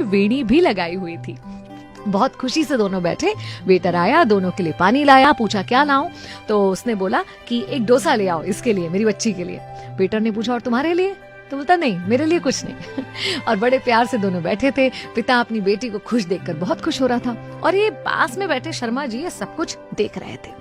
वेणी भी लगाई हुई थी। बहुत खुशी से दोनों बैठे। वेटर आया, दोनों के लिए पानी लाया, पूछा क्या लाऊं, तो उसने बोला कि एक डोसा ले आओ इसके लिए, मेरी बच्ची के लिए। वेटर ने पूछा और तुम्हारे लिए, तो बोलता नहीं मेरे लिए कुछ नहीं। और बड़े प्यार से दोनों बैठे थे। पिता अपनी बेटी को खुश देखकर बहुत खुश हो रहा था और ये पास में बैठे शर्मा जी ये सब कुछ देख रहे थे।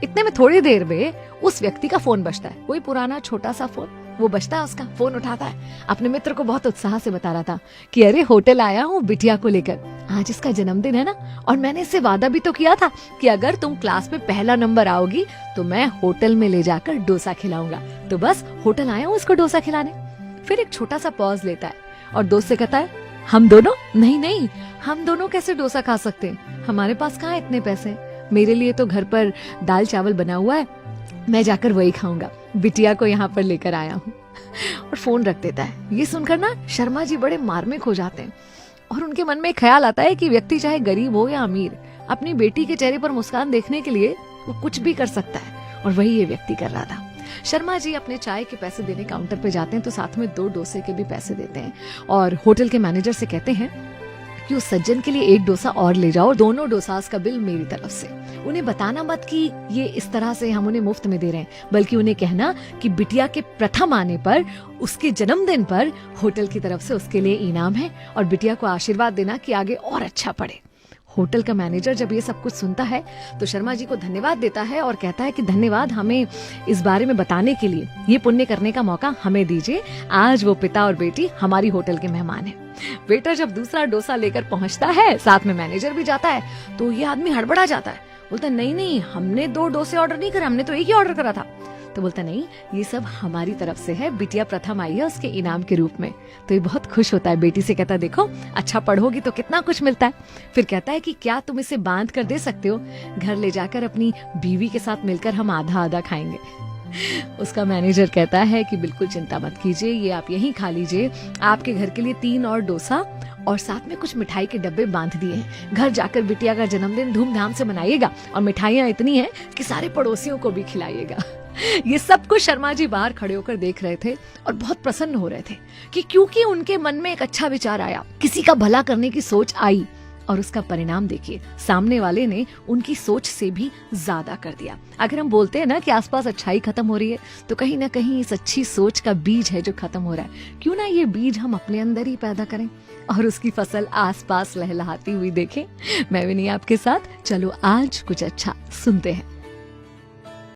इतने में थोड़ी देर में उस व्यक्ति का फोन बजता है, कोई पुराना छोटा सा फोन, वो बजता है, उसका फोन उठाता है। अपने मित्र को बहुत उत्साह से बता रहा था कि अरे होटल आया हूँ बिटिया को लेकर, आज इसका जन्मदिन है ना, और मैंने इससे वादा भी तो किया था कि अगर तुम क्लास में पहला नंबर आओगी तो मैं होटल में ले जाकर डोसा खिलाऊंगा। तो बस होटल आया हूँ इसको डोसा खिलाने। फिर एक छोटा सा पॉज लेता है और दोस्त से कहता है हम दोनों? नहीं नहीं, हम दोनों कैसे डोसा खा सकते हैं, हमारे पास कहाँ इतने पैसे, मेरे लिए तो घर पर दाल चावल बना हुआ है, मैं जाकर वही खाऊंगा, बिटिया को यहाँ पर लेकर आया हूँ। और फोन रख देता है। ये सुनकर ना शर्मा जी बड़े मार्मिक हो जाते हैं और उनके मन में ख्याल आता है कि व्यक्ति चाहे गरीब हो या अमीर, अपनी बेटी के चेहरे पर मुस्कान देखने के लिए वो कुछ भी कर सकता है, और वही ये व्यक्ति कर रहा था। शर्मा जी अपने चाय के पैसे देने काउंटर पे जाते हैं तो साथ में 2 डोसे के भी पैसे देते हैं और होटल के मैनेजर से कहते हैं कि उस सज्जन के लिए 1 डोसा और ले जाओ, दोनों डोसास का बिल मेरी तरफ से। उन्हें बताना मत कि ये इस तरह से हम उन्हें मुफ्त में दे रहे हैं, बल्कि उन्हें कहना कि बिटिया के प्रथम आने पर, उसके जन्मदिन पर होटल की तरफ से उसके लिए इनाम है, और बिटिया को आशीर्वाद देना कि आगे और अच्छा पढ़े। होटल का मैनेजर जब ये सब कुछ सुनता है तो शर्मा जी को धन्यवाद देता है और कहता है कि धन्यवाद हमें इस बारे में बताने के लिए, ये पुण्य करने का मौका हमें दीजिए, आज वो पिता और बेटी हमारी होटल के मेहमान हैं। वेटर जब दूसरा डोसा लेकर पहुंचता है, साथ में मैनेजर भी जाता है, तो ये आदमी हड़बड़ा जाता है, बोलता नहीं नहीं हमने 2 डोसे ऑर्डर नहीं करे, हमने तो एक ही ऑर्डर करा था। तो बोलता नहीं ये सब हमारी तरफ से है, बिटिया प्रथम आई है उसके इनाम के रूप में। तो ये बहुत खुश होता है, बेटी से कहता है देखो अच्छा पढ़ोगी तो कितना कुछ मिलता है। फिर कहता है कि क्या तुम इसे बांध कर दे सकते हो, घर ले जाकर अपनी बीवी के साथ मिलकर हम आधा आधा खाएंगे। उसका मैनेजर कहता है कि बिल्कुल चिंता मत कीजिए, ये आप यहीं खा लीजिए, आपके घर के लिए 3 और डोसा और साथ में कुछ मिठाई के डब्बे बांध दिए हैं, घर जाकर बिटिया का जन्मदिन धूमधाम से मनाइएगा और मिठाइयाँ इतनी हैं कि सारे पड़ोसियों को भी खिलाइएगा। ये सब कुछ शर्मा जी बाहर खड़े होकर देख रहे थे और बहुत प्रसन्न हो रहे थे कि क्योंकि उनके मन में एक अच्छा विचार आया, किसी का भला करने की सोच आई, और उसका परिणाम देखिए, सामने वाले ने उनकी सोच से भी ज्यादा कर दिया। अगर हम बोलते हैं ना कि आसपास अच्छाई खत्म हो रही है, तो कहीं ना कहीं इस अच्छी सोच का बीज है जो खत्म हो रहा है। क्यों ना ये बीज हम अपने अंदर ही पैदा करें और उसकी फसल आसपास लहलहाती हुई देखें। मैं भी नहीं आपके साथ, चलो आज कुछ अच्छा सुनते हैं।